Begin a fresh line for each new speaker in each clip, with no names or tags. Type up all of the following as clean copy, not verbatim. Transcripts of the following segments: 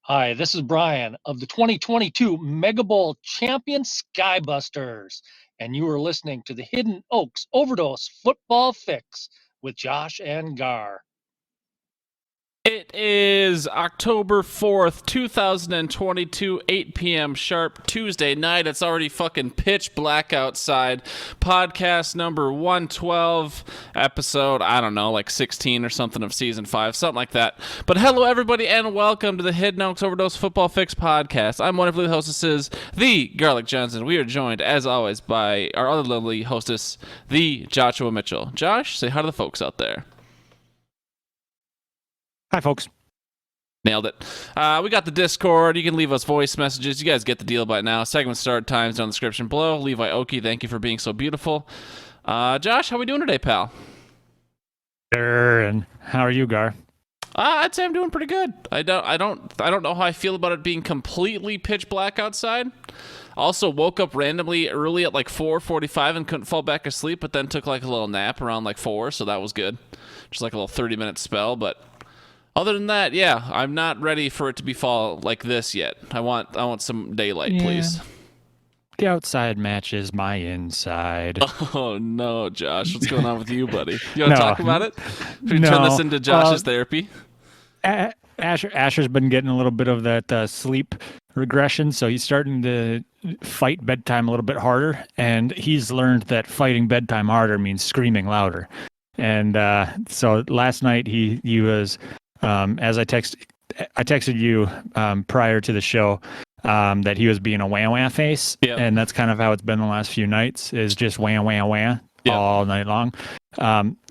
Hi, this is Brian of the 2022 Mega Bowl champion Skybusters, and you are listening to the Hidden Oaks Overdose Football Fix with Josh and Gar.
It is October 4th, 2022, 8 p.m. sharp, Tuesday night. It's already fucking pitch black outside. Podcast number 112, episode, I don't know, like 16 or something of season 5, something like that. But hello, everybody, and welcome to the Hidden Oaks Overdose Football Fix podcast. I'm one of the hostesses, the Garlic Johnson. We are joined, as always, by our other lovely hostess, the Joshua Mitchell. Josh, say hi to the folks out there.
Hi, folks.
Nailed it. We got the Discord. You can leave us voice messages. You guys get the deal by now. Segment start times down in the description below. Levi Oki, thank you for being so beautiful. Josh, how we doing today, pal?
And how are you, Gar?
I'd say I'm doing pretty good. I don't know how I feel about it being completely pitch black outside. Also woke up randomly early at like 4:45 and couldn't fall back asleep, but then took like a little nap around like 4, so that was good. Just like a little 30-minute spell, but other than that, yeah, I'm not ready for it to be fall like this yet. I want some daylight, please.
The outside matches my inside.
Oh, no, Josh. What's going on with you, buddy? You want to talk about it? Should we turn this into Josh's therapy?
Asher's been getting a little bit of that sleep regression, so he's starting to fight bedtime a little bit harder, and he's learned that fighting bedtime harder means screaming louder. And so last night he was... as I texted you prior to the show that he was being a wah-wah face, yep. And that's kind of how it's been the last few nights, is just wah-wah-wah all night long.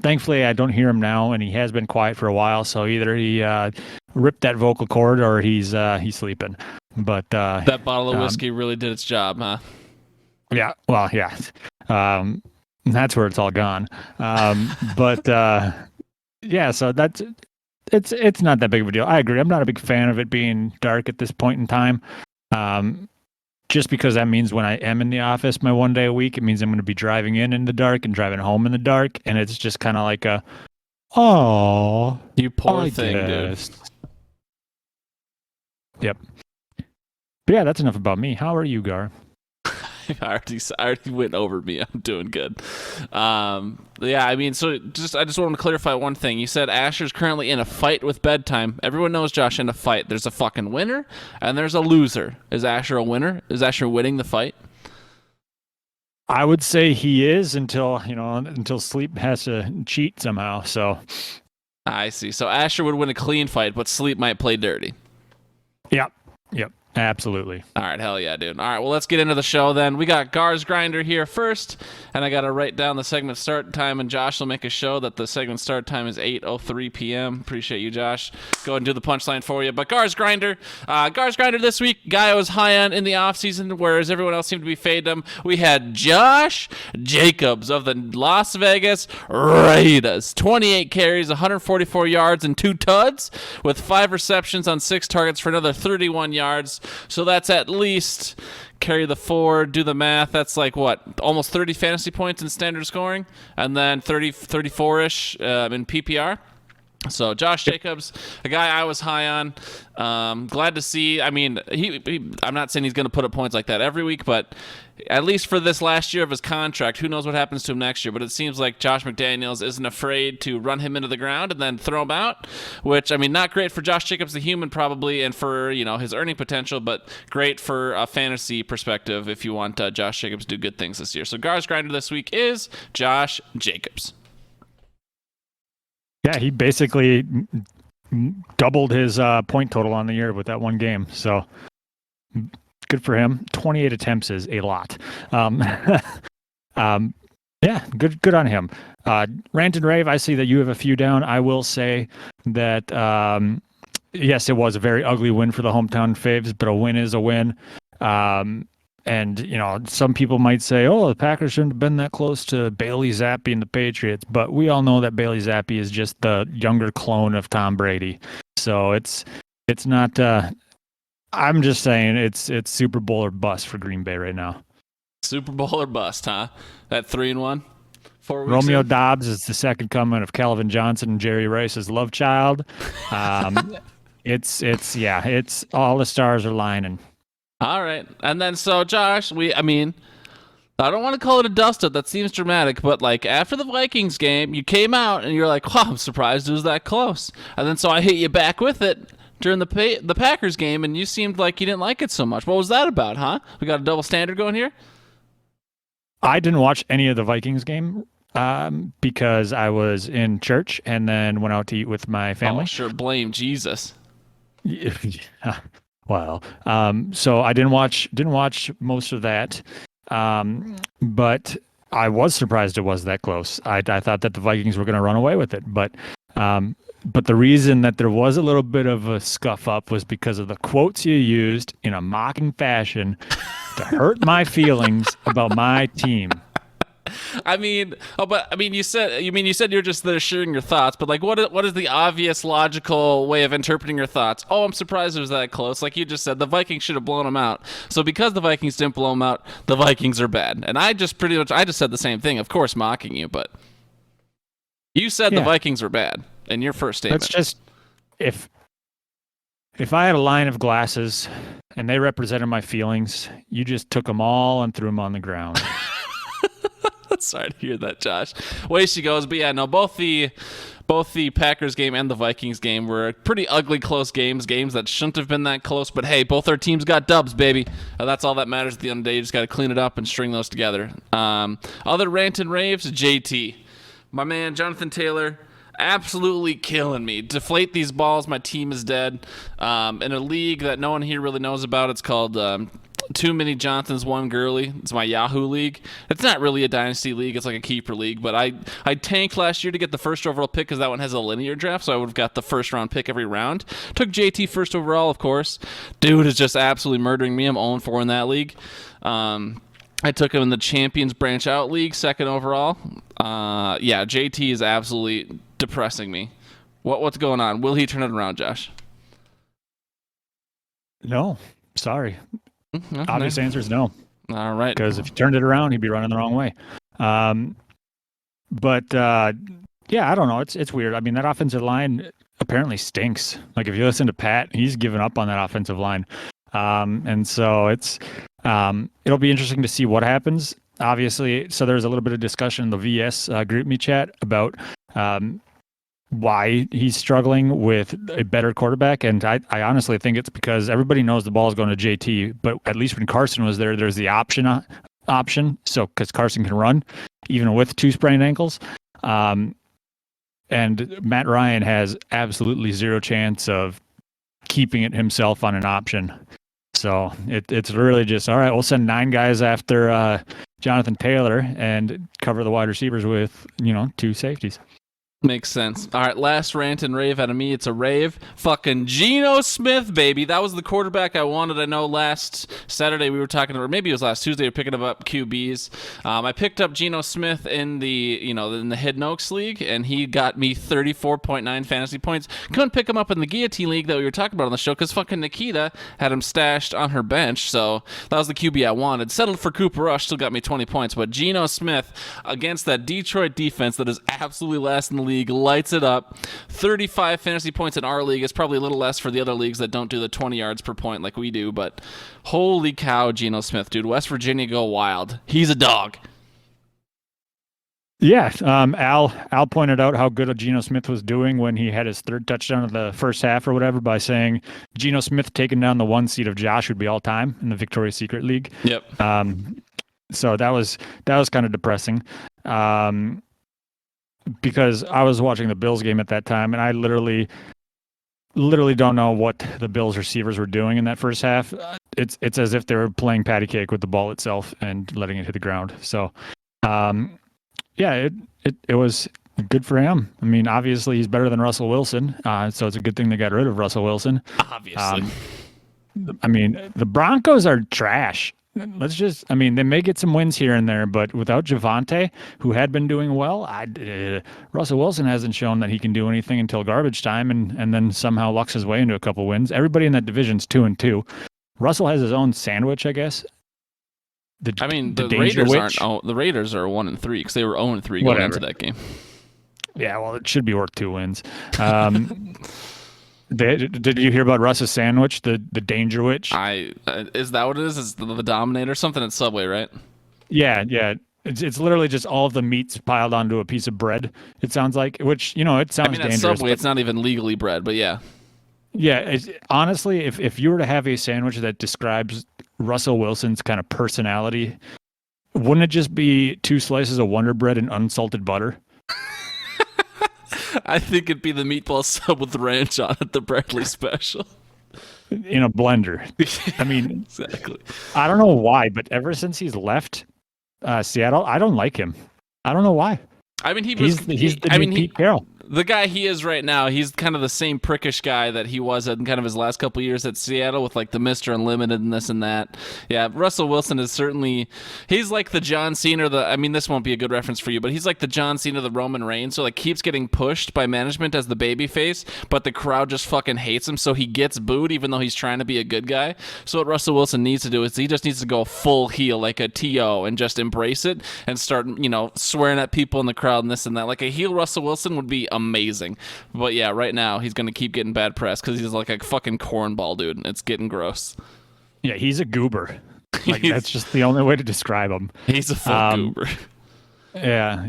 Thankfully, I don't hear him now, and he has been quiet for a while, so either he ripped that vocal cord or he's sleeping. But
that bottle of whiskey really did its job, huh?
Yeah, well, yeah. That's where it's all gone. Yeah, so that's... It's not that big of a deal. I agree. I'm not a big fan of it being dark at this point in time. Just because that means when I am in the office my one day a week, it means I'm going to be driving in the dark and driving home in the dark. And it's just kind of like
you poor thing, dude. Yep.
But yeah, that's enough about me. How are you, Gar?
I already went over me. I'm doing good. Yeah, I mean, I just want to clarify one thing. You said Asher's currently in a fight with bedtime. Everyone knows Josh in a fight. There's a fucking winner and there's a loser. Is Asher a winner? Is Asher winning the fight?
I would say he is until sleep has to cheat somehow. So
I see. So Asher would win a clean fight, but sleep might play dirty.
Yep. Absolutely.
All right, hell yeah, dude. All right, well, let's get into the show then. We got Gar's Grinder here first, and I got to write down the segment start time, and Josh will make a show that the segment start time is 8:03 p.m. Appreciate you, Josh. Go ahead and do the punchline for you. But Gar's Grinder this week, guy I was high on in the offseason, whereas everyone else seemed to be fading him. We had Josh Jacobs of the Las Vegas Raiders. 28 carries, 144 yards, and 2 tuds, with 5 receptions on 6 targets for another 31 yards. So that's at least, carry the 4, do the math, that's like what, almost 30 fantasy points in standard scoring, and then 34-ish in PPR. So Josh Jacobs, a guy I was high on. Glad to see. I mean, I'm not saying he's going to put up points like that every week, but at least for this last year of his contract, who knows what happens to him next year. But it seems like Josh McDaniels isn't afraid to run him into the ground and then throw him out, which, I mean, not great for Josh Jacobs, the human, probably, and for, his earning potential, but great for a fantasy perspective if you want Josh Jacobs to do good things this year. So Gar's Grinder this week is Josh Jacobs.
Yeah, he basically doubled his point total on the year with that one game. So good for him. 28 attempts is a lot. Yeah, good on him. Rant and Rave, I see that you have a few down. I will say that, yes, it was a very ugly win for the hometown faves, but a win is a win. And, some people might say, the Packers shouldn't have been that close to Bailey Zappi and the Patriots. But we all know that Bailey Zappi is just the younger clone of Tom Brady. So it's not, I'm just saying it's Super Bowl or bust for Green Bay right now.
Super Bowl or bust, huh? That 3-1? 4 weeks
Romeo
in?
Dobbs is the second coming of Calvin Johnson and Jerry Rice's love child. It's all the stars are lining.
All right. And then so Josh, I don't want to call it a dust-up. That seems dramatic, but like after the Vikings game, you came out and you're like, "Wow, I'm surprised it was that close." And then so I hit you back with it during the Packers game, and you seemed like you didn't like it so much. What was that about, huh? We got a double standard going here.
I didn't watch any of the Vikings game because I was in church and then went out to eat with my family.
Oh, sure, blame Jesus.
Well, so I didn't watch most of that. But I was surprised it was that close. I thought that the Vikings were going to run away with it, but the reason that there was a little bit of a scuff up was because of the quotes you used in a mocking fashion to hurt my feelings about my team.
You said you're just there sharing your thoughts, but like, what is the obvious logical way of interpreting your thoughts? Oh, I'm surprised it was that close. Like you just said, the Vikings should have blown them out. So because the Vikings didn't blow them out, the Vikings are bad. And I just said the same thing, of course, mocking you, but you said the Vikings were bad in your first statement.
That's just if I had a line of glasses and they represented my feelings, you just took them all and threw them on the ground.
Sorry to hear that, Josh. Way she goes. But yeah, no, both the Packers game and the Vikings game were pretty ugly, close games that shouldn't have been that close. But hey, both our teams got dubs, baby. That's all that matters at the end of the day. You just got to clean it up and string those together. Other rant and raves, JT. My man, Jonathan Taylor, absolutely killing me. Deflate these balls. My team is dead. In a league that no one here really knows about, it's called Too Many Johnsons, One Girly. It's my Yahoo league. It's not really a dynasty league. It's like a keeper league. But I tanked last year to get the first overall pick because that one has a linear draft, so I would have got the first round pick every round. Took JT first overall, of course. Dude is just absolutely murdering me. I'm 0-4 in that league. I took him in the Champions Branch Out League, second overall. JT is absolutely depressing me. What's going on? Will he turn it around, Josh?
No, sorry. Obvious answer is no.
All right.
Because if he turned it around, he'd be running the wrong way. I don't know. It's weird. I mean, that offensive line apparently stinks. Like if you listen to Pat, he's given up on that offensive line. And so it'll be interesting to see what happens. Obviously, so there's a little bit of discussion in the VS group me chat about why he's struggling with a better quarterback. And I honestly think it's because everybody knows the ball is going to JT, but at least when Carson was there's the option. So because Carson can run even with 2 sprained ankles. And Matt Ryan has absolutely zero chance of keeping it himself on an option. So it's really just, all right, we'll send 9 guys after Jonathan Taylor and cover the wide receivers with, 2 safeties.
Makes sense. All right, last rant and rave out of me. It's a rave. Fucking Geno Smith, baby. That was the quarterback I wanted. I know last Saturday we were talking, or maybe it was last Tuesday, we were picking up QBs. I picked up Geno Smith in the Hidden Oaks League, and he got me 34.9 fantasy points. Couldn't pick him up in the Guillotine League that we were talking about on the show because fucking Nikita had him stashed on her bench, so that was the QB I wanted. Settled for Cooper Rush, still got me 20 points, but Geno Smith against that Detroit defense that is absolutely last in the league, lights it up. 35 fantasy points in our league. It's probably a little less for the other leagues that don't do the 20 yards per point like we do, but holy cow, Geno Smith, dude. West Virginia go wild. He's a dog.
Yeah, Al pointed out how good Geno Smith was doing when he had his 3rd touchdown of the first half or whatever by saying Geno Smith taking down the 1 seed of Josh would be all time in the Victoria's Secret League.
Yep.
So that was kind of depressing. Because I was watching the Bills game at that time, and I literally don't know what the Bills receivers were doing in that first half. It's as if they were playing patty cake with the ball itself and letting it hit the ground. So, it was good for him. I mean, obviously he's better than Russell Wilson, so it's a good thing they got rid of Russell Wilson.
Obviously.
The Broncos are trash. They may get some wins here and there, but without Javonte, who had been doing well, Russell Wilson hasn't shown that he can do anything until garbage time, and then somehow lucks his way into a couple wins. Everybody in that division's 2-2. Russell has his own sandwich, I guess.
The Raiders the Raiders are 1-3 because they were 0-3 going into that game.
Yeah, well, it should be worth 2 wins. Did you hear about Russ's sandwich, the Danger Witch?
Is that what it is? Is the Dominator something at Subway, right?
Yeah, yeah. It's literally just all of the meats piled onto a piece of bread. It sounds like, which it sounds
I mean, at
dangerous.
Subway, it's not even legally bread, but yeah.
Yeah, honestly, if you were to have a sandwich that describes Russell Wilson's kind of personality, wouldn't it just be 2 slices of Wonder Bread and unsalted butter?
I think it'd be the meatball sub with ranch on it, the Bradley special.
In a blender. I mean,
Exactly.
I don't know why, but ever since he's left Seattle, I don't like him. I don't know why.
I mean,
He's the new Pete Carroll.
The guy he is right now, he's kind of the same prickish guy that he was in kind of his last couple years at Seattle with like the Mr. Unlimited and this and that. Yeah, Russell Wilson is certainly, he's like the John Cena, I mean, this won't be a good reference for you, but he's like the John Cena, the Roman Reigns. So like keeps getting pushed by management as the baby face, but the crowd just fucking hates him. So he gets booed even though he's trying to be a good guy. So what Russell Wilson needs to do is he just needs to go full heel like a TO and just embrace it and start, swearing at people in the crowd and this and that. Like a heel Russell Wilson would be amazing. But yeah, right now he's going to keep getting bad press because he's like a fucking cornball dude. It's getting gross.
Yeah, he's a goober. Like that's just the only way to describe him.
He's a full goober.
Yeah.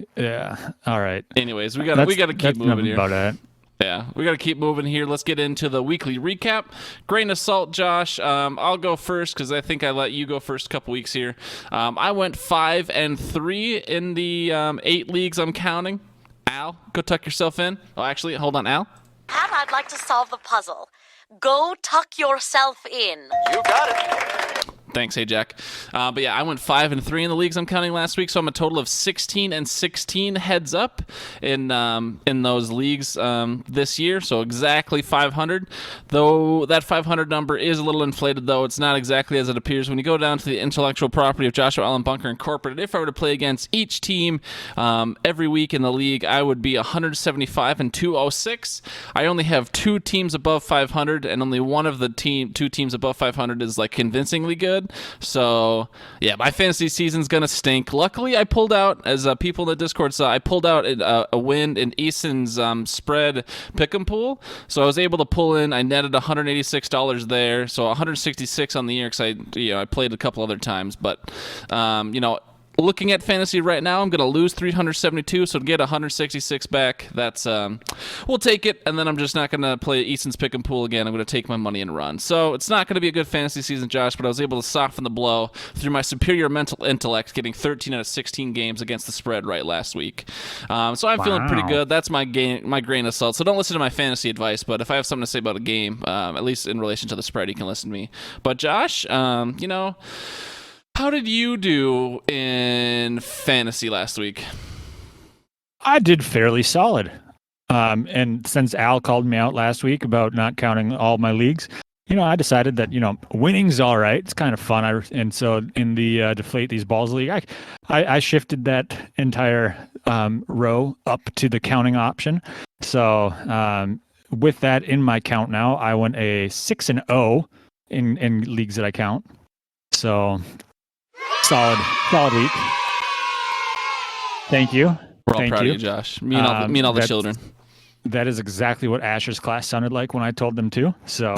All right.
Anyways, we got to keep moving here.
About it.
Yeah, we got to keep moving here. Let's get into the weekly recap. Grain of salt, Josh. I'll go first because I think I let you go first a couple weeks here. I went 5-3 in the 8 leagues I'm counting. Al, go tuck yourself in. Oh, actually, hold on, Al.
And I'd like to solve the puzzle. Go tuck yourself in.
You got it.
Thanks, hey Jack. But yeah, I went 5-3 in the leagues I'm counting last week, so I'm a total of 16-16 heads up in those leagues this year. So exactly 500. Though that 500 number is a little inflated, though it's not exactly as it appears when you go down to the intellectual property of Joshua Allen Bunker Incorporated. If I were to play against each team every week in the league, I would be 175-206. I only have 2 teams above 500, and only one of the 2 teams above 500 is like convincingly good. So, yeah, my fantasy season's going to stink. Luckily, I pulled out, as people in the Discord saw, I pulled out a win in Easton's spread pick'em pool. So I was able to pull in, I netted $186 there, so $166 on the year because I played a couple other times. But, looking at fantasy right now, I'm going to lose 372, so to get 166 back, that's we'll take it, and then I'm just not going to play Easton's pick and pool again. I'm going to take my money and run. So it's not going to be a good fantasy season, Josh, but I was able to soften the blow through my superior mental intellect, getting 13 out of 16 games against the spread right last week. So I'm feeling pretty good. That's my grain of salt. So don't listen to my fantasy advice, but if I have something to say about a game, at least in relation to the spread, you can listen to me. But Josh, how did you do in fantasy last week?
I did fairly solid. And since Al called me out last week about not counting all my leagues, I decided that, winning's all right. It's kind of fun. And so in the Deflate These Balls League, I shifted that entire row up to the counting option. So with that in my count now, I went a 6-0 in leagues that I count. So solid week. Thank you.
We're all proud of you, Josh. Me and all the children.
That is exactly what Asher's class sounded like when I told them to. So,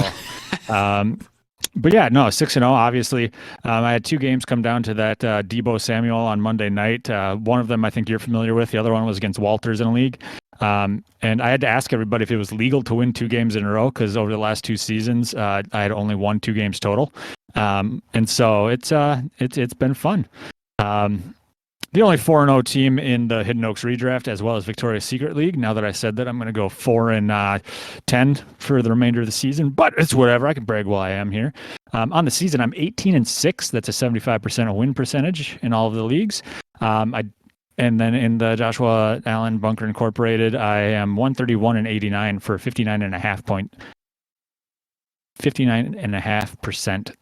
but yeah, no, 6-0. Obviously, I had 2 games come down to that Debo Samuel on Monday night. One of them I think you're familiar with. The other one was against Walters in a league. And I had to ask everybody if it was legal to win 2 games in a row because over the last 2 seasons, I had only won 2 games total. And so it's been fun. The only 4-0 team in the Hidden Oaks redraft, as well as Victoria's Secret League. Now that I said that, I'm going to go 4-10 for the remainder of the season, but it's whatever. I can brag while I am here. On the season, I'm 18-6. That's a 75% win percentage in all of the leagues. And then in the Joshua Allen Bunker Incorporated, I am 131-89 for 59.5%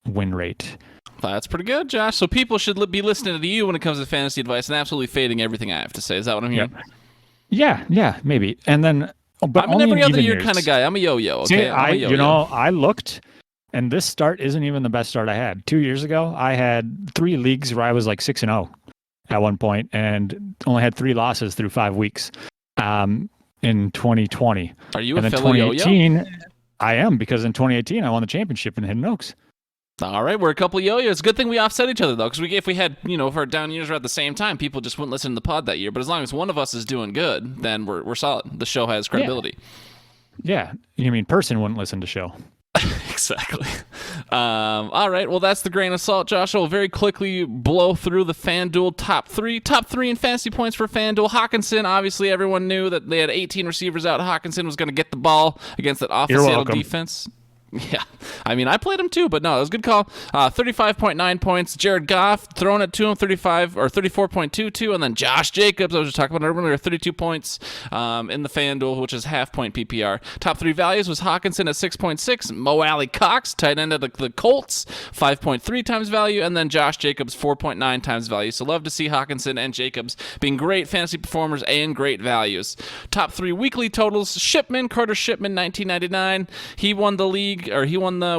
win rate.
That's pretty good, Josh. So people should be listening to you when it comes to fantasy advice and absolutely fading everything I have to say. Is that what I'm hearing?
Yep. Yeah, maybe. And then, but
I'm an every other year kind of guy. I'm a yo-yo. Okay,
see, I looked, and this start isn't even the best start I had. 2 years ago, I had 3 leagues where I was like 6-0 at one point, and only had 3 losses through 5 weeks. In 2020.
Are you a fellow yo-yo?
I am, because in 2018 I won the championship in Hidden Oaks.
All right, we're a couple yo-yos. Good thing we offset each other, though, because if we had, if our down years were at the same time, people just wouldn't listen to the pod that year. But as long as one of us is doing good, then we're solid. The show has credibility.
Yeah. You mean person wouldn't listen to show.
Exactly. All right, well, that's the grain of salt, Josh. We'll very quickly blow through the FanDuel top three. Top three in fantasy points for FanDuel. Hawkinson, obviously, everyone knew that they had 18 receivers out. Hawkinson was going to get the ball against that awful Seattle defense. Yeah, I mean, I played him too, but no, it was a good call. 35.9 points. Jared Goff throwing it to him, 34.22, and then Josh Jacobs, I was just talking about earlier, 32 points in the FanDuel, which is half point PPR. Top three values was Hawkinson at 6.6, Mo Alley Cox, tight end of the Colts, 5.3 times value, and then Josh Jacobs, 4.9 times value. So love to see Hawkinson and Jacobs being great fantasy performers and great values. Top three weekly totals: Carter Shipman, 1999. He won the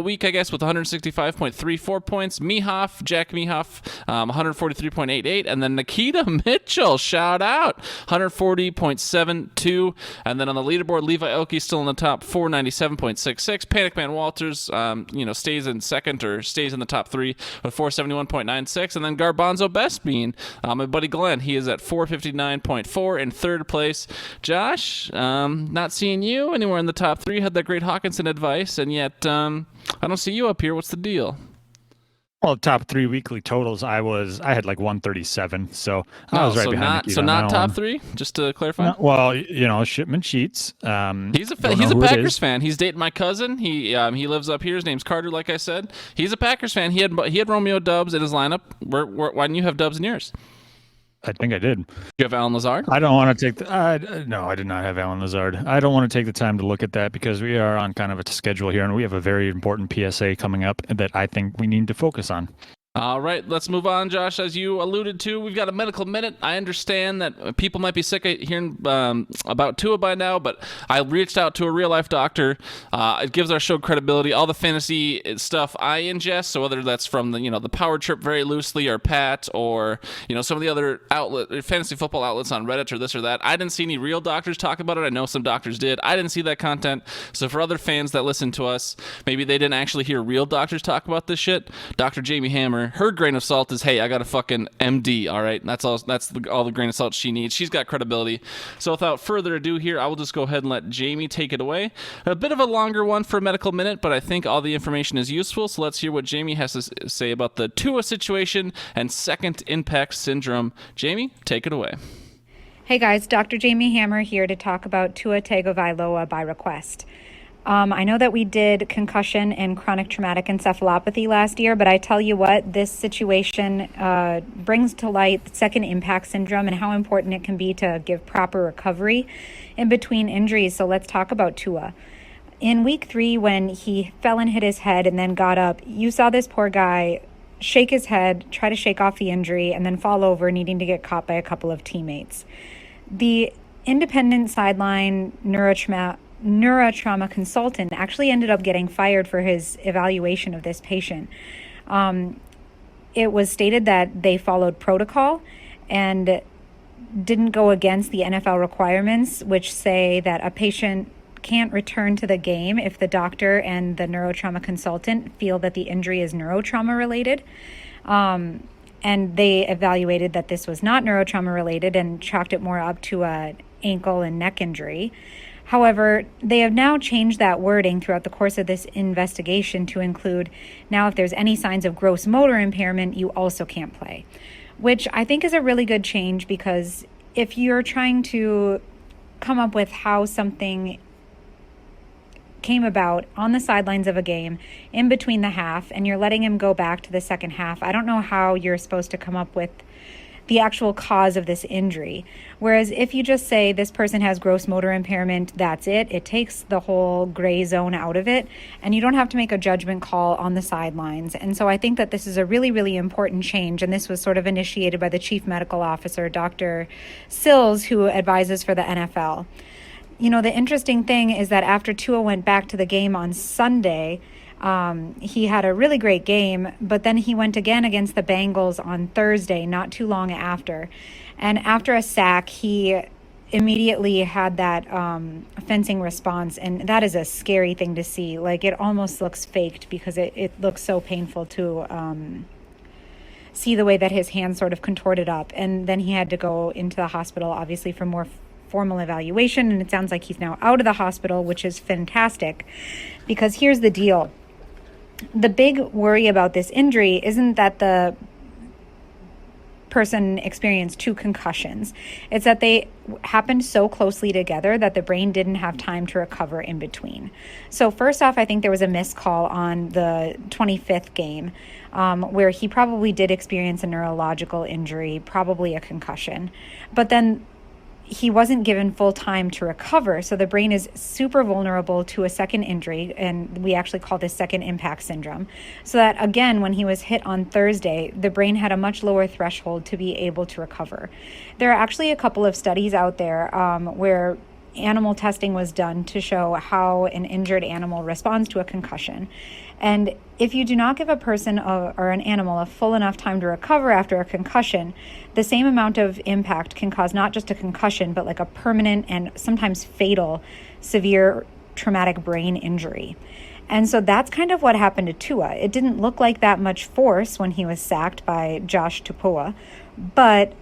week, I guess, with 165.34 points. Jack Mehoff, 143.88, and then Nikita Mitchell, shout out, 140.72, and then on the leaderboard, Levi Elke still in the top, 497.66. Panic Man Walters, stays in second, or stays in the top three with 471.96, and then Garbanzo Best Bean, my buddy Glenn, he is at 459.4 in third place. Josh, not seeing you anywhere in the top three. Had that great Hawkinson advice, and yet I don't see you up here. What's the deal?
Well, top three weekly totals, I had like 137, so I was right behind Nikita.
So not top three, just to clarify?
No, well, Shipman cheats.
He's a Packers fan. He's dating my cousin. He lives up here. His name's Carter, like I said. He's a Packers fan. He had Romeo Dubs in his lineup. Why didn't you have Dubs in yours?
I think I did.
You have Alan Lazard?
I don't want to take no, I did not have Alan Lazard. I don't want to take the time to look at that because we are on kind of a schedule here, and we have a very important PSA coming up that I think we need to focus on.
All right, let's move on, Josh. As you alluded to, we've got a medical minute. I understand that people might be sick of hearing about Tua by now, but I reached out to a real-life doctor. It gives our show credibility. All the fantasy stuff I ingest, so whether that's from the Power Trip very loosely, or Pat, or some of the other fantasy football outlets on Reddit, or this or that, I didn't see any real doctors talk about it. I know some doctors did. I didn't see that content. So for other fans that listen to us, maybe they didn't actually hear real doctors talk about this shit. Dr. Jamie Hammer, her grain of salt is, hey, I got a fucking MD, all right? That's all the grain of salt she needs. She's got credibility. So without further ado here, I will just go ahead and let Jamie take it away. A bit of a longer one for a medical minute, but I think all the information is useful, so let's hear what Jamie has to say about the Tua situation and second impact syndrome. Jamie, take it away.
Hey guys, Dr. Jamie Hammer here to talk about Tua Tagovailoa by request. I know that we did concussion and chronic traumatic encephalopathy last year, but I tell you what, this situation brings to light second impact syndrome and how important it can be to give proper recovery in between injuries. So let's talk about Tua. In week 3, when he fell and hit his head and then got up, you saw this poor guy shake his head, try to shake off the injury, and then fall over, needing to get caught by a couple of teammates. The independent sideline neurotrauma consultant actually ended up getting fired for his evaluation of this patient. It was stated that they followed protocol and didn't go against the NFL requirements, which say that a patient can't return to the game if the doctor and the neurotrauma consultant feel that the injury is neurotrauma related. And they evaluated that this was not neurotrauma related and chalked it more up to a ankle and neck injury. However, they have now changed that wording throughout the course of this investigation to include, now if there's any signs of gross motor impairment, you also can't play, which I think is a really good change, because if you're trying to come up with how something came about on the sidelines of a game in between the half and you're letting him go back to the second half, I don't know how you're supposed to come up with the actual cause of this injury. Whereas if you just say this person has gross motor impairment, that's it. It takes the whole gray zone out of it, and you don't have to make a judgment call on the sidelines. And so I think that this is a really, really important change, and this was sort of initiated by the chief medical officer, Dr. Sills, who advises for the NFL. The interesting thing is that after Tua went back to the game on Sunday, he had a really great game, but then he went again against the Bengals on Thursday, not too long after. And after a sack, he immediately had that fencing response, and that is a scary thing to see. Like, it almost looks faked because it looks so painful to see the way that his hand sort of contorted up. And then he had to go into the hospital, obviously, for more formal evaluation, and it sounds like he's now out of the hospital, which is fantastic, because here's the deal. The big worry about this injury isn't that the person experienced 2 concussions. It's that they happened so closely together that the brain didn't have time to recover in between. So first off, I think there was a missed call on the 25th game, where he probably did experience a neurological injury, probably a concussion. But then he wasn't given full time to recover. So the brain is super vulnerable to a second injury, and we actually call this second impact syndrome. So that, again, when he was hit on Thursday, the brain had a much lower threshold to be able to recover. There are actually a couple of studies out there where animal testing was done to show how an injured animal responds to a concussion. And if you do not give a person or an animal a full enough time to recover after a concussion, the same amount of impact can cause not just a concussion, but like a permanent and sometimes fatal severe traumatic brain injury. And so that's kind of what happened to Tua. It didn't look like that much force when he was sacked by Josh Tupua, but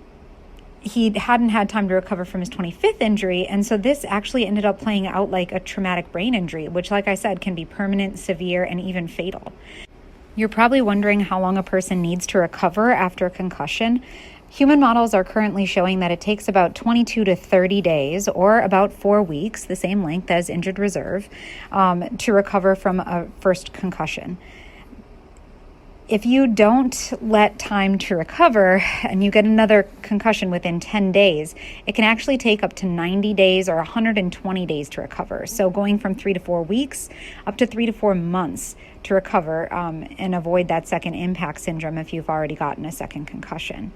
he hadn't had time to recover from his 25th injury. And so this actually ended up playing out like a traumatic brain injury, which, like I said, can be permanent, severe, and even fatal. You're probably wondering how long a person needs to recover after a concussion. Human models are currently showing that it takes about 22 to 30 days, or about 4 weeks, the same length as injured reserve, to recover from a first concussion. If you don't let time to recover and you get another concussion within 10 days, it can actually take up to 90 days or 120 days to recover. So going from 3 to 4 weeks up to 3 to 4 months to recover and avoid that second impact syndrome if you've already gotten a second concussion.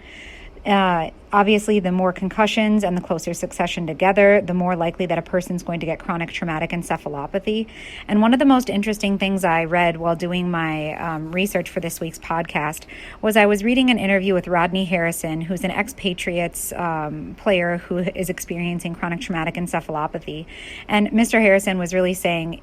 Obviously, the more concussions and the closer succession together, the more likely that a person's going to get chronic traumatic encephalopathy. And one of the most interesting things I read while doing my research for this week's podcast was I was reading an interview with Rodney Harrison, who's an ex-Patriots player who is experiencing chronic traumatic encephalopathy. And Mr. Harrison was really saying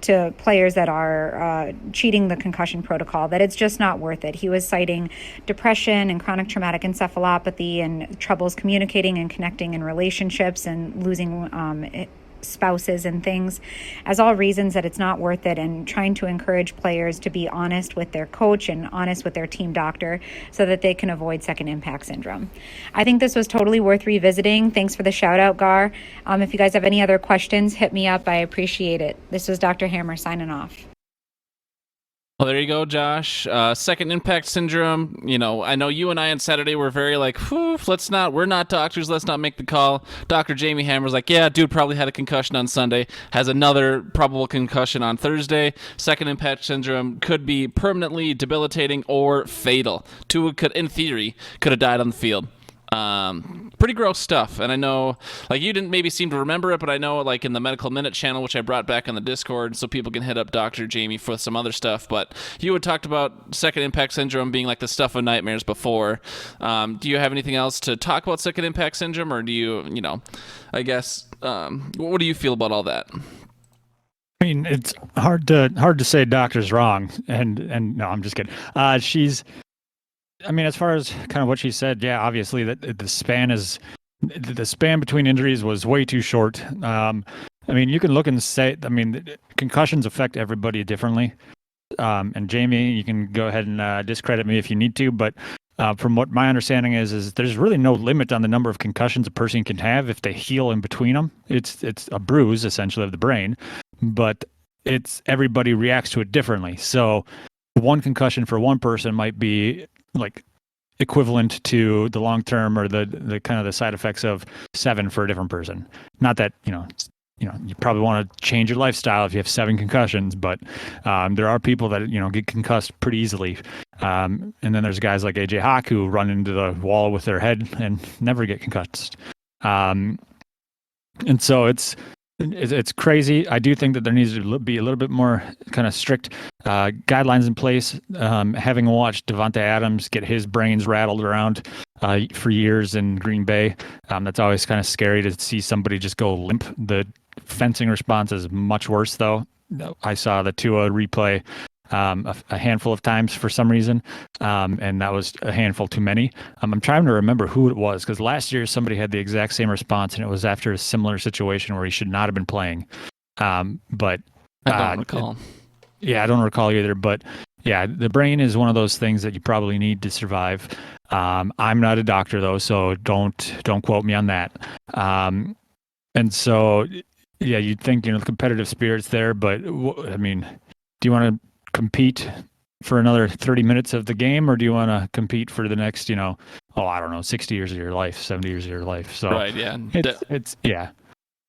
to players that are cheating the concussion protocol that it's just not worth it. He was citing depression and chronic traumatic encephalopathy and troubles communicating and connecting in relationships and losing spouses and things as all reasons that it's not worth it, and trying to encourage players to be honest with their coach and honest with their team doctor so that they can avoid second impact syndrome. I think this was totally worth revisiting. Thanks for the shout out, Gar. If you guys have any other questions, hit me up. I appreciate it. This was Dr. Hammer signing off.
Well, there you go, Josh. Second impact syndrome. You know, I know you and I on Saturday were very like, we're not doctors, let's not make the call. Dr. Jamie Hammer's like, yeah, dude probably had a concussion on Sunday, has another probable concussion on Thursday. Second impact syndrome could be permanently debilitating or fatal. Tua could, in theory, could have died on the field. Pretty gross stuff. And I know, like, you didn't maybe seem to remember it, but I know, like, in the Medical Minute channel, which I brought back on the Discord so people can hit up Dr. Jamie for some other stuff, but you had talked about second impact syndrome being like the stuff of nightmares before. Do you have anything else to talk about second impact syndrome, or do you I guess, what do you feel about all that?
I mean, it's hard to say doctor's wrong, and no, I'm just kidding. I mean, as far as kind of what she said, yeah, obviously that the span between injuries was way too short. I mean, you can look and say, I mean, concussions affect everybody differently. And Jamie, you can go ahead and discredit me if you need to, but from what my understanding is there's really no limit on the number of concussions a person can have if they heal in between them. It's a bruise essentially of the brain, but everybody reacts to it differently. So one concussion for one person might be like equivalent to the long term or the kind of the side effects of 7 for a different person. Not that you probably want to change your lifestyle if you have 7 concussions, but there are people that get concussed pretty easily, and then there's guys like AJ Hawk who run into the wall with their head and never get concussed. And so it's It's crazy. I do think that there needs to be a little bit more kind of strict guidelines in place. Having watched Devontae Adams get his brains rattled around for years in Green Bay, that's always kind of scary to see somebody just go limp. The fencing response is much worse, though. I saw the Tua replay a handful of times for some reason, and that was a handful too many. I'm trying to remember who it was, because last year somebody had the exact same response, and it was after a similar situation where he should not have been playing. But
I don't recall.
I don't recall either. But yeah, the brain is one of those things that you probably need to survive. I'm not a doctor though, so don't quote me on that. And so yeah, you'd think the competitive spirit's there, but I mean, do you want to compete for another 30 minutes of the game, or do you want to compete for the next, I don't know, 60 years of your life, 70 years of your life? So
right, yeah,
it's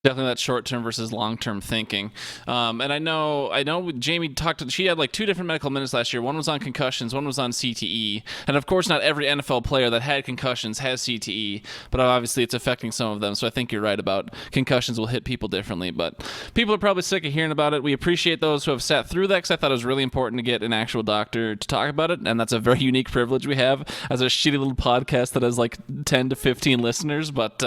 definitely that short-term versus long-term thinking. And I know Jamie she had like 2 different medical minutes last year. One was on concussions, one was on CTE. And of course, not every NFL player that had concussions has CTE, but obviously it's affecting some of them. So I think you're right about concussions will hit people differently, but people are probably sick of hearing about it. We appreciate those who have sat through that, because I thought it was really important to get an actual doctor to talk about it. And that's a very unique privilege we have as a shitty little podcast that has like 10 to 15 listeners. But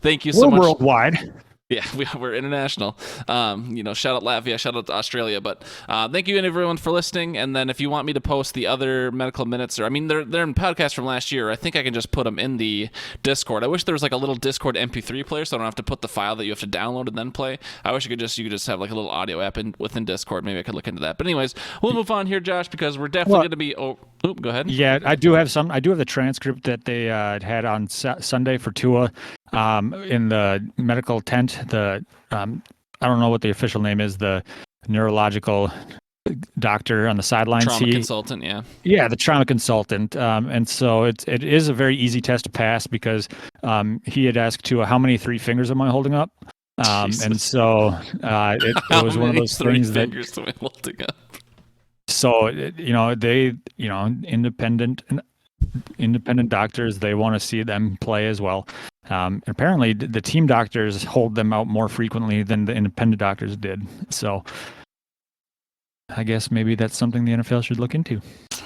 thank you so much.
We're worldwide.
Yeah, we're international. Shout out Latvia, shout out to Australia. But thank you everyone for listening. And then if you want me to post the other medical minutes, they're in podcasts from last year. I think I can just put them in the Discord. I wish there was like a little Discord MP3 player, so I don't have to put the file that you have to download and then play. I wish you could just have like a little audio app within Discord. Maybe I could look into that. But anyways, we'll move on here, Josh, because we're definitely going to be. Go ahead.
Yeah, I do have the transcript that they had on Sunday for Tua. In the medical tent, I don't know what the official name is, the neurological doctor on the sidelines.
Trauma consultant, yeah.
Yeah, the trauma consultant. And so it is a very easy test to pass, because he had asked Tua, how many 3 fingers am I holding up? And so it was one of those things that. 3 fingers am I holding up? So they independent doctors, they want to see them play as well. Apparently the team doctors hold them out more frequently than the independent doctors did. So I guess maybe that's something the NFL should look into.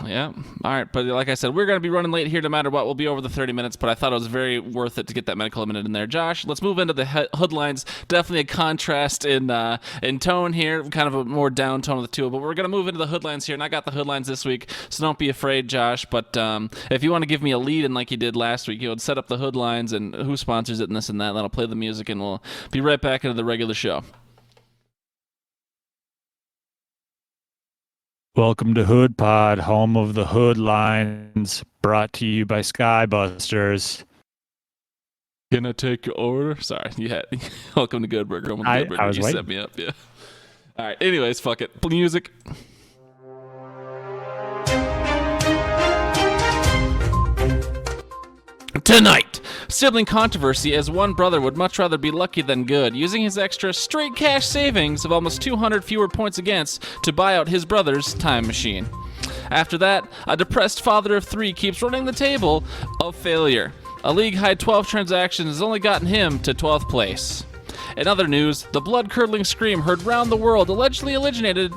Yeah. All right. But like I said, we're going to be running late here no matter what. We'll be over the 30 minutes, but I thought it was very worth it to get that medical minute in there. Josh, let's move into the Hoodlines. Definitely a contrast in tone here, kind of a more down tone of the two, but we're going to move into the Hoodlines here, and I got the Hoodlines this week, so don't be afraid, Josh. But if you want to give me a lead in like you did last week, set up the Hoodlines and who sponsors it and this and that, and then I'll play the music, and we'll be right back into the regular show.
Welcome to Hood Pod, home of the Hoodlines, brought to you by Skybusters.
Can I take your order? Sorry, you had. Welcome to Good Burger.
I was
you
waiting.
Set me up, yeah. All right. Anyways, fuck it. Music. Tonight, sibling controversy, as one brother would much rather be lucky than good, using his extra straight cash savings of almost 200 fewer points against to buy out his brother's time machine. After that, a depressed father of 3 keeps running the table of failure. A league-high 12 transactions has only gotten him to 12th place. In other news, the blood-curdling scream heard round the world allegedly originated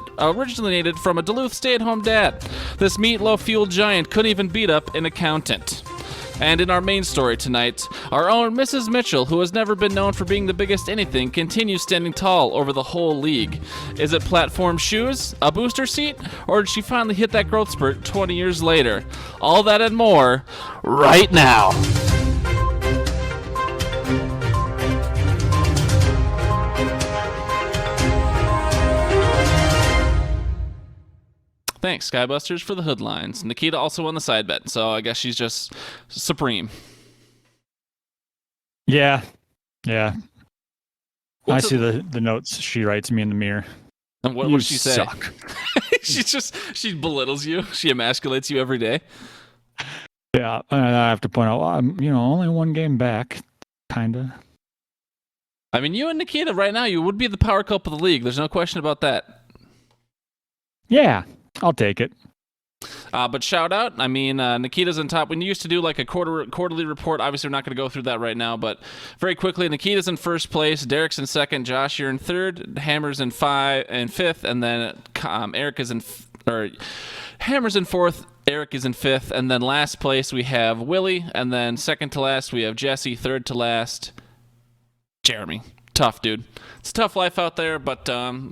from a Duluth stay-at-home dad. This meatloaf-fueled giant couldn't even beat up an accountant. And in our main story tonight, our own Mrs. Mitchell, who has never been known for being the biggest anything, continues standing tall over the whole league. Is it platform shoes, a booster seat, or did she finally hit that growth spurt 20 years later? All that and more, right now. Thanks, Skybusters, for the Hoodlines. Nikita also won the side bet, so I guess she's just supreme.
Yeah. I see the notes she writes me in the mirror.
And what would she say?
Suck.
She belittles you. She emasculates you every day.
Yeah, and I have to point out, I'm only one game back, kinda.
I mean, you and Nikita right now, you would be the power couple of the league. There's no question about that.
Yeah. I'll take it.
But shout out, I mean, Nikita's on top. We used to do like a quarterly report. Obviously, we're not going to go through that right now, but very quickly, Nikita's in first place, Derek's in second, Josh, you're in third, Hammer's in fifth, and then Eric is Hammer's in fourth, Eric is in fifth, and then last place we have Willie, and then second to last we have Jesse, third to last, Jeremy. Tough, dude. It's a tough life out there, but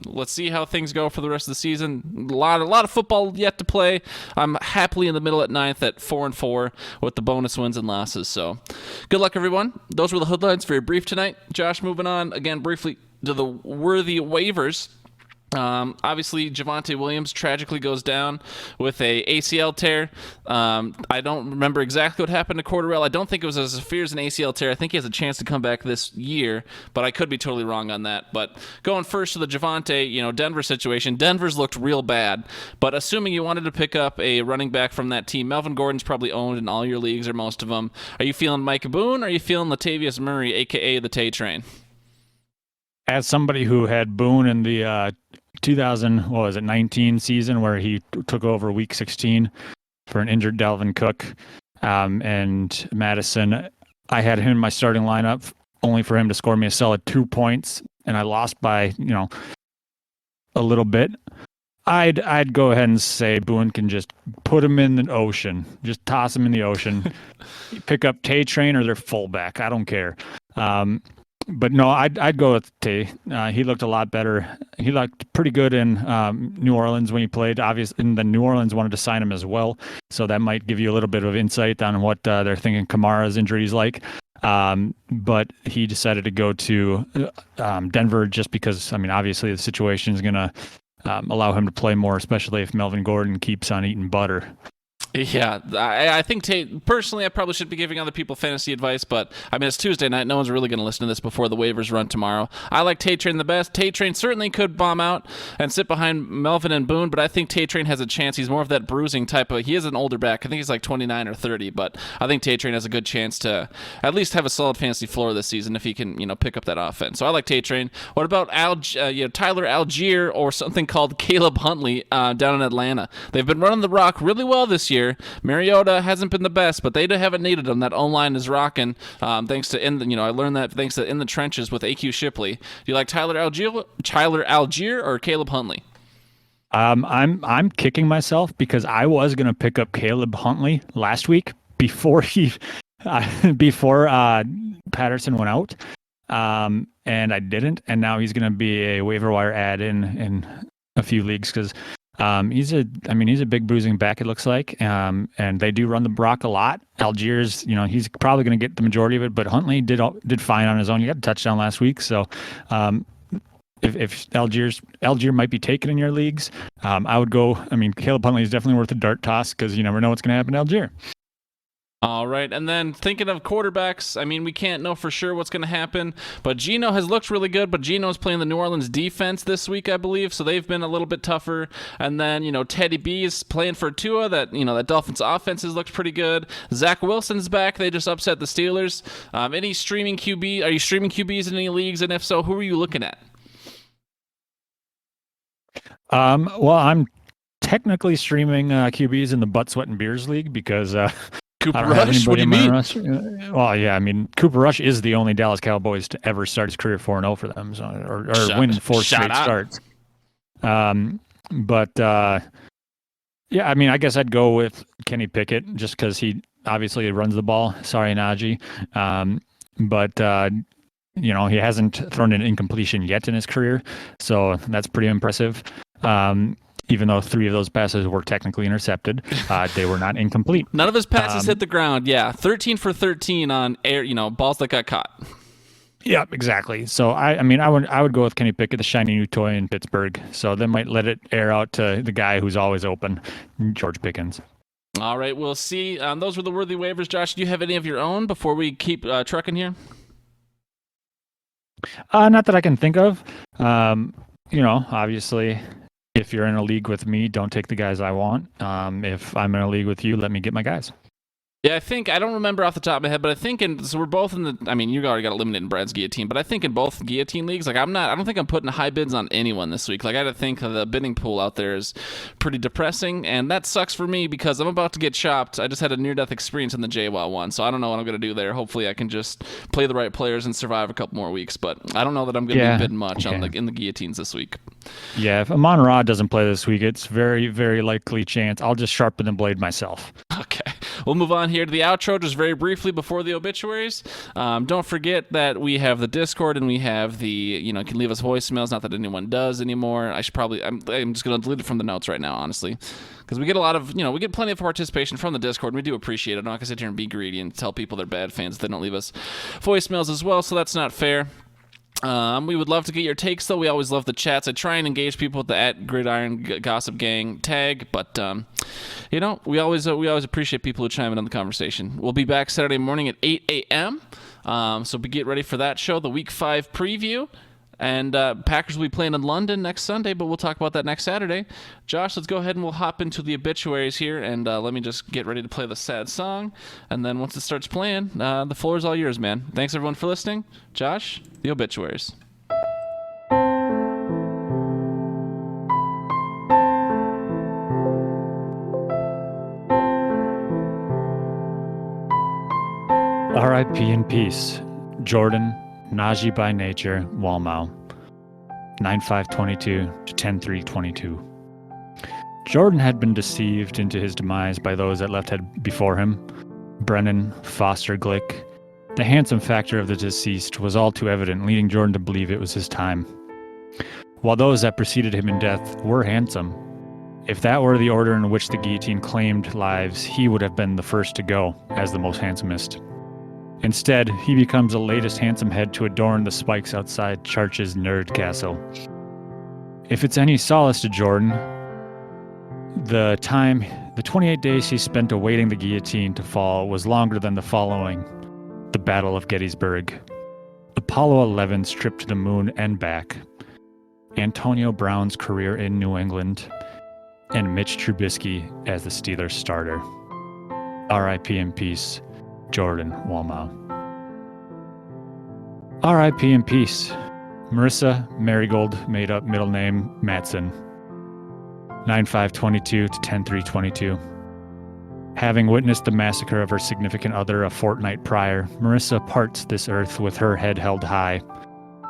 let's see how things go for the rest of the season. A lot of football yet to play. I'm happily in the middle at ninth at 4-4 with the bonus wins and losses. So, good luck, everyone. Those were the Hoodlines. Very brief tonight. Josh, moving on again briefly to the worthy waivers. Obviously, Javonte Williams tragically goes down with a ACL tear. I don't remember exactly what happened to Cordarrelle. I don't think it was as severe as an ACL tear. I think he has a chance to come back this year, but I could be totally wrong on that. But going first to the Javonte, Denver situation. Denver's looked real bad, but assuming you wanted to pick up a running back from that team, Melvin Gordon's probably owned in all your leagues or most of them. Are you feeling Micah Boone, or are you feeling Latavius Murray, a.k.a. the Tay Train?
As somebody who had Boone in the 2019 season where he took over week 16 for an injured Dalvin Cook and Madison, I had him in my starting lineup only for him to score me a solid 2 points, and I lost by a little bit. I'd go ahead and say Boone can just put him in the ocean, just toss him in the ocean, pick up Tay Train or their fullback. I don't care. But no, I'd go with Tay. He looked a lot better. He looked pretty good in New Orleans when he played. Obviously, and the New Orleans wanted to sign him as well, so that might give you a little bit of insight on what they're thinking Kamara's injury is like. But he decided to go to Denver just because, obviously the situation is going to allow him to play more, especially if Melvin Gordon keeps on eating butter.
Yeah, I think personally, I probably should be giving other people fantasy advice, but it's Tuesday night. No one's really going to listen to this before the waivers run tomorrow. I like Tay Train the best. Tay Train certainly could bomb out and sit behind Melvin and Boone, but I think Tay Train has a chance. He's more of that bruising type of. He is an older back. I think he's like 29 or 30, but I think Tay Train has a good chance to at least have a solid fantasy floor this season if he can, pick up that offense. So I like Tay Train. What about Tyler Algier or something called Caleb Huntley down in Atlanta? They've been running the rock really well this year. Mariota hasn't been the best, but they haven't needed him. That O-line is rocking. Thanks to I learned that thanks to In the Trenches with AQ Shipley. Do you like Tyler Algier or Caleb Huntley?
I'm kicking myself because I was gonna pick up Caleb Huntley last week before Patterson went out, and I didn't, and now he's gonna be a waiver wire add in a few leagues because. He's a big bruising back, it looks like, and they do run the Brock a lot. Algiers, he's probably going to get the majority of it, but Huntley did fine on his own. He got a touchdown last week, so if Algier might be taken in your leagues, I would go. Caleb Huntley is definitely worth a dart toss because you never know what's going to happen to Algier.
All right, and then thinking of quarterbacks, we can't know for sure what's going to happen, but Geno has looked really good, but Geno's playing the New Orleans defense this week, I believe, so they've been a little bit tougher, and then, Teddy B is playing for Tua, that Dolphins offense has looked pretty good. Zach Wilson's back, they just upset the Steelers. Any streaming QB, are you streaming QBs in any leagues, and if so, who are you looking at?
Well, I'm technically streaming QBs in the Butt, Sweat, and Beers League because...
Cooper Rush? What do you mean?
Well, yeah, Cooper Rush is the only Dallas Cowboys to ever start his career 4-0 for them, so, or win 4 straight starts. But yeah, I guess I'd go with Kenny Pickett just because he obviously runs the ball. Sorry, Najee. But he hasn't thrown an incompletion yet in his career, so that's pretty impressive. Even though 3 of those passes were technically intercepted, they were not incomplete.
None of his passes hit the ground. Yeah, 13 for 13 on air, balls that got caught.
Yeah, exactly. So I would go with Kenny Pickett, the shiny new toy in Pittsburgh. So they might let it air out to the guy who's always open, George Pickens.
All right, we'll see. Those were the worthy waivers. Josh, do you have any of your own before we keep trucking here?
Not that I can think of. Obviously. If you're in a league with me, don't take the guys I want. If I'm in a league with you, let me get my guys.
Yeah, I don't remember off the top of my head, but I think so we're both in the. I mean, you already got eliminated in Brad's guillotine, but I think in both guillotine leagues, like I don't think I'm putting high bids on anyone this week. Like I got to think the bidding pool out there is pretty depressing, and that sucks for me because I'm about to get chopped. I just had a near-death experience in the JWoww one, so I don't know what I'm gonna do there. Hopefully, I can just play the right players and survive a couple more weeks, but I don't know that I'm gonna be bidding much on in the guillotines this week.
Yeah, if Amon Ra doesn't play this week, it's very, very likely chance I'll just sharpen the blade myself.
Okay. We'll move on here to the outro just very briefly before the obituaries. Don't forget that we have the Discord and we have the, you can leave us voicemails. Not that anyone does anymore. I'm just going to delete it from the notes right now, honestly. Because we get a lot of, we get plenty of participation from the Discord, and we do appreciate it. I'm not going to sit here and be greedy and tell people they're bad fans if they don't leave us voicemails as well, so that's not fair. We would love to get your takes, though. We always love the chats. I try and engage people with the @Gridiron Gossip Gang tag, but we always appreciate people who chime in on the conversation. We'll be back Saturday morning at 8 a.m. So get ready for that show, the Week 5 preview. And Packers will be playing in London next Sunday, but we'll talk about that next Saturday. Josh, let's go ahead and we'll hop into the obituaries here, and let me just get ready to play the sad song. And then once it starts playing, the floor is all yours, man. Thanks, everyone, for listening. Josh, the obituaries.
R.I.P. in peace, Jordan Najee by nature, Walmau, 9/5/22 to 10/3/22. Jordan had been deceived into his demise by those that left head before him. Brennan, Foster, Glick. The handsome factor of the deceased was all too evident, leading Jordan to believe it was his time. While those that preceded him in death were handsome, if that were the order in which the guillotine claimed lives, he would have been the first to go, as the most handsomest. Instead, he becomes the latest handsome head to adorn the spikes outside Church's nerd castle. If it's any solace to Jordan, the 28 days he spent awaiting the guillotine to fall was longer than the following, the Battle of Gettysburg, Apollo 11's trip to the moon and back, Antonio Brown's career in New England, and Mitch Trubisky as the Steelers starter. R.I.P. in peace, Jordan Walmau. R.I.P. in peace, Marissa Marigold, made up middle name Matson, 9/5/22 to 10/3/22. Having witnessed the massacre of her significant other a fortnight prior, Marissa parts this earth with her head held high,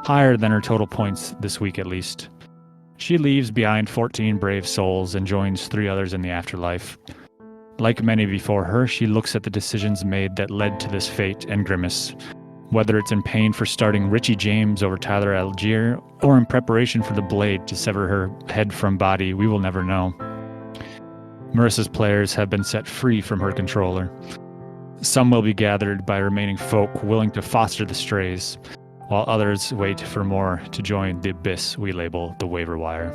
higher than her total points this week at least. She leaves behind 14 brave souls and joins 3 others in the afterlife. Like many before her, she looks at the decisions made that led to this fate and grimace. Whether it's in pain for starting Richie James over Tyler Algier, or in preparation for the blade to sever her head from body, we will never know. Marissa's players have been set free from her controller. Some will be gathered by remaining folk willing to foster the strays, while others wait for more to join the abyss we label the waiver wire.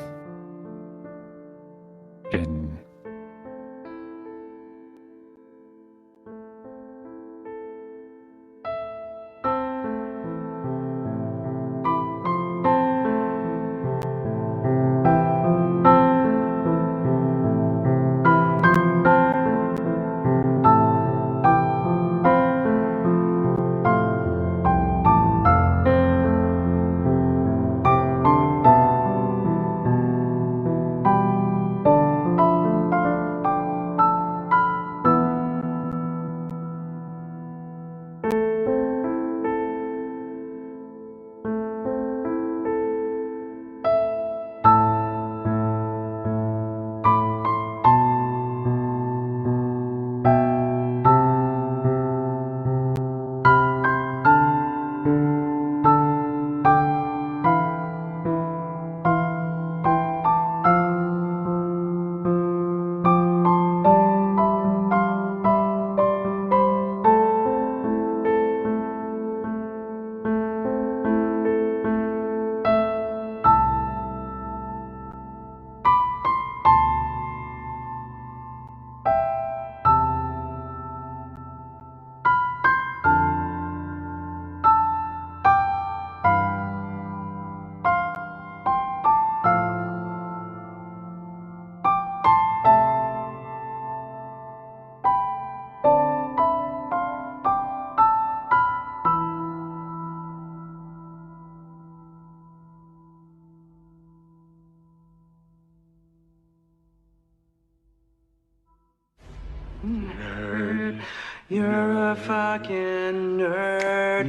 You're a fucking nerd.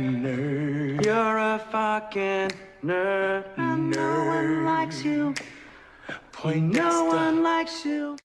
You're a fucking nerd. And no one likes you. No one likes you.